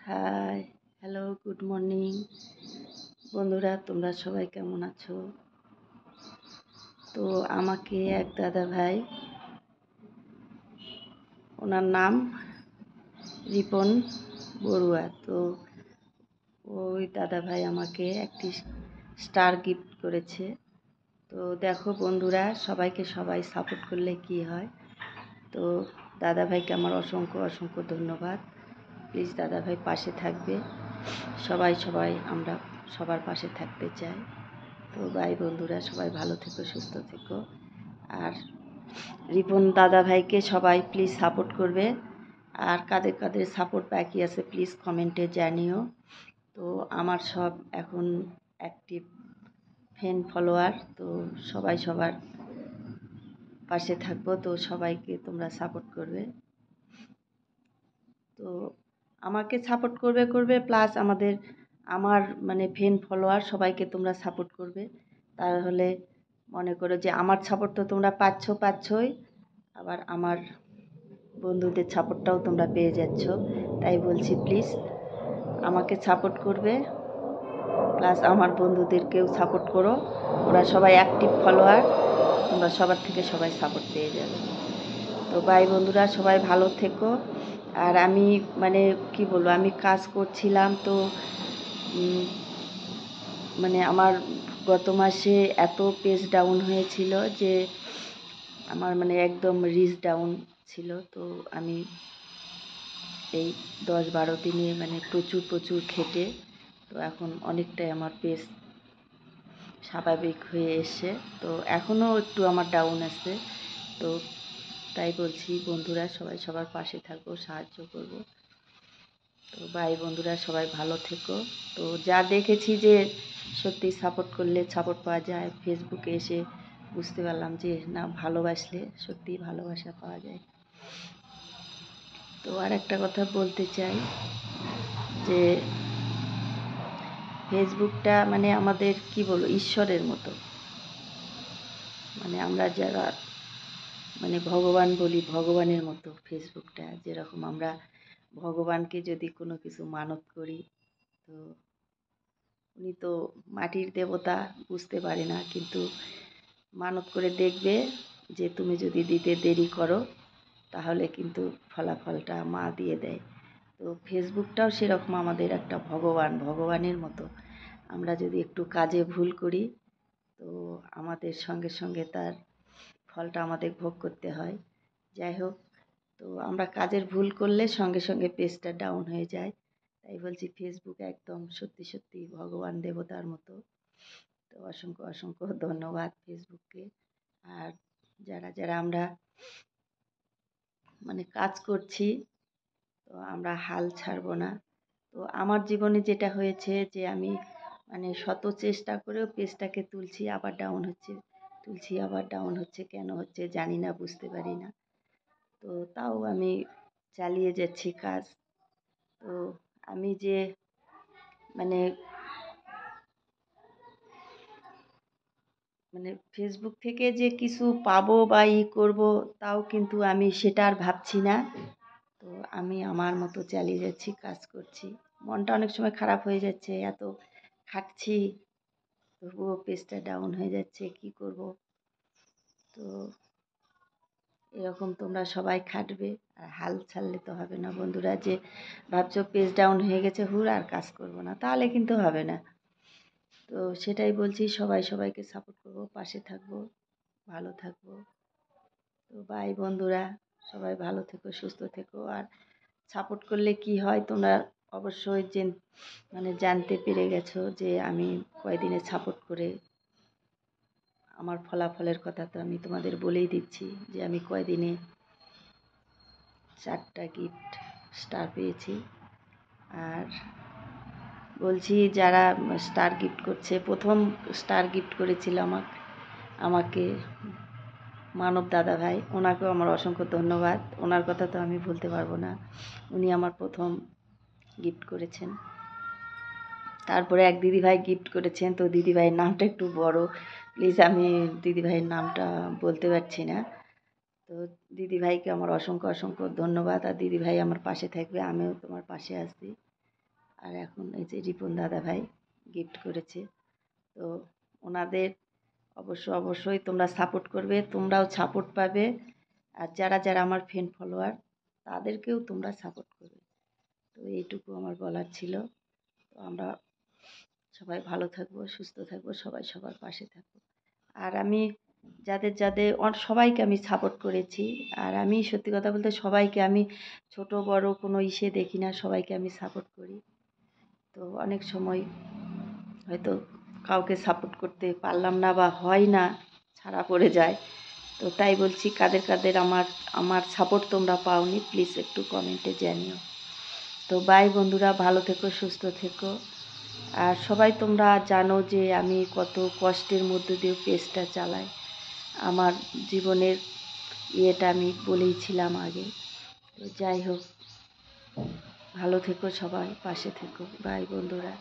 High, hello, good morning বন্ধুরা, তোমরা সবাই কেমন আছো? তো আমাকে এক দাদা ভাই, ওনার নাম রিপন বড়ুয়া। তো ওই দাদা ভাই আমাকে একটি স্টার গিফট করেছে। তো দেখো বন্ধুরা, সবাইকে সবাই সাপোর্ট করলে কি হয়। তো দাদা ভাইকে আমার অসংখ্য অসংখ্য ধন্যবাদ। প্লিজ দাদা ভাই পাশে থাকবে। সবাই আমরা সবার পাশে থাকতে চাই। তো ভাই বন্ধুরা সবাই ভালো থেকো, সুস্থ থেকো। আর রিপন দাদা ভাইকে সবাই প্লিজ সাপোর্ট করবে। আর কাদের কাদের সাপোর্ট বাকি আছে প্লিজ কমেন্টে জানিও। তো আমার সব এখন অ্যাক্টিভ ফ্যান ফলোয়ার, তো সবাই সবার পাশে থাকবো। তো সবাইকে তোমরা সাপোর্ট করবে। তো আমাকে সাপোর্ট করবে প্লাস আমার মানে ফ্যান ফলোয়ার সবাইকে তোমরা সাপোর্ট করবে। তাহলে মনে করো যে আমার সাপোর্ট তো তোমরা পাচ্ছই, আবার আমার বন্ধুদের সাপোর্টটাও তোমরা পেয়ে যাচ্ছ। তাই বলছি প্লিজ আমাকে সাপোর্ট করবে, প্লাস আমার বন্ধুদেরকেও সাপোর্ট করো। ওরা সবাই অ্যাক্টিভ ফলোয়ার, তোমরা সবার থেকে সবাই সাপোর্ট পেয়ে যাবে। তো ভাই বন্ধুরা সবাই ভালো থেকো। আর আমি মানে কি বলবো, আমি কাজ করছিলাম তো মানে আমার গত মাসে এত পেজ ডাউন হয়েছিল যে আমার মানে একদম রিচ ডাউন ছিল। তো আমি এই 10-12 দিনে মানে প্রচুর খেটে তো এখন অনেকটাই আমার পেজ স্বাভাবিক হয়ে এসে, তো এখনও একটু আমার ডাউন আছে। তো তাই বলছি বন্ধুরা সবাই সবার পাশে থাকবো, সাহায্য করব। তো ভাই বন্ধুরা সবাই ভালো থেকো। তো যা দেখেছি যে সত্যি সাপোর্ট করলে সাপোর্ট পাওয়া যায়, ফেসবুকে এসে বুঝতে পারলাম যে না, ভালোবাসলে সত্যিই ভালোবাসা পাওয়া যায়। তো আর একটা কথা বলতে চাই যে ফেসবুকটা মানে আমাদের কি বলবো, ঈশ্বরের মতো। মানে আমরা যারা মানে ভগবান বলি, ভগবানের মতো ফেসবুকটা। যেরকম আমরা ভগবানকে যদি কোনো কিছু মানত করি, তো উনি তো মাটির দেবতা, বুঝতে পারে না, কিন্তু মানত করে দেখবে যে তুমি যদি দিতে দেরি করো তাহলে কিন্তু ফলাফলটা মা দিয়ে দেয়। তো ফেসবুকটাও সেরকম আমাদের একটা ভগবানের মতো। আমরা যদি একটু কাজে ভুল করি তো আমাদের সঙ্গে সঙ্গে তার ফলটা আমাদের ভোগ করতে হয়। যাই হোক, তো আমরা কাজের ভুল করলে সঙ্গে সঙ্গে পেজটা ডাউন হয়ে যায়। তাই বলছি ফেসবুক একদম সত্যি ভগবান দেবতার মতো। তো অসংখ্য অসংখ্য ধন্যবাদ ফেসবুককে। আর যারা আমরা মানে কাজ করছি, তো আমরা হাল ছাড়বো না। তো আমার জীবনে যেটা হয়েছে যে আমি মানে শত চেষ্টা করেও পেজটাকে তুলছি আবার ডাউন হচ্ছে, কেন হচ্ছে জানি না, বুঝতে পারি না। তো তাও আমি চালিয়ে যাচ্ছি কাজ। তো আমি যে মানে মানে ফেসবুক থেকে যে কিছু পাবো বা করবো, তাও কিন্তু আমি সেটা আর ভাবছি না। তো আমি আমার মতো চালিয়ে যাচ্ছি, কাজ করছি। মনটা অনেক সময় খারাপ হয়ে যাচ্ছে, এত খাটছি তবুও পেজটা ডাউন হয়ে যাচ্ছে, কি করব। তো এরকম তোমরা সবাই খাটবে, আর হাল ছাড়লে তো হবে না বন্ধুরা। যে ভাবছো পেজ ডাউন হয়ে গেছে হুর আর কাজ করব না, তাহলে কিন্তু হবে না। তো সেটাই বলছি, সবাইকে সাপোর্ট করব, পাশে থাকবো, ভালো থাকবো। তো বাই বন্ধুরা, সবাই ভালো থেকো, সুস্থ থেকো। আর সাপোর্ট করলে কি হয় তোমরা অবশ্যই মানে জানতে পেরে গেছো যে আমি কয়দিনে সাপোর্ট করে আমার ফলাফলের কথা তো আমি তোমাদের বলেই দিচ্ছি যে আমি কয়দিনে 4টা গিফট স্টার পেয়েছি। আর বলছি যারা স্টার গিফট করছে, প্রথম স্টার গিফট করেছিল আমাকে মানব দাদা ভাই, ওনাকেও আমার অসংখ্য ধন্যবাদ। ওনার কথা তো আমি ভুলতে পারবো না, উনি আমার প্রথম গিফট করেছেন। তারপরে এক দিদিভাই গিফট করেছেন, তো দিদিভাইয়ের নামটা একটু বড়, প্লিজ আমি দিদিভাইয়ের নামটা বলতে পারছি না। তো দিদিভাইকে আমার অসংখ্য অসংখ্য ধন্যবাদ। আর দিদিভাই আমার পাশে থাকবে, আমিও তোমার পাশে আছি। আর এখন এই যে রিপন দাদা ভাই গিফট করেছে। তো ওনাদের অবশ্যই তোমরা সাপোর্ট করবে, তোমরাও সাপোর্ট পাবে। আর যারা যারা আমার ফ্রেন্ড ফলোয়ার তাদেরকেও তোমরা সাপোর্ট করবে। তো এইটুকু আমার বলার ছিল। তো আমরা সবাই ভালো থাকবো, সুস্থ থাকবো, সবাই সবার পাশে থাকবো। আর আমি যাদের সবাইকে আমি সাপোর্ট করেছি। আর আমি সত্যি কথা বলতে সবাইকে আমি ছোট বড় কোনো ইসে দেখি না, সবাইকে আমি সাপোর্ট করি। তো অনেক সময় হয়তো কাউকে সাপোর্ট করতে পারলাম না বা হয় না, ছাড়া পড়ে যায়। তো তাই বলছি কাদের কাদের আমার সাপোর্ট তোমরা পাওনি প্লিজ একটু কমেন্টে জানিও। তো বাই বন্ধুরা, ভালো থেকো, সুস্থ থেকো। আর সবাই তোমরা জানো যে আমি কত কষ্টের মধ্য দিয়ে পেজটা চালাই। আমার জীবনের ইয়েটা আমি বলেইছিলাম আগে। তো যাই হোক, ভালো থেকো, সবাই পাশে থেকো। বাই বন্ধুরা।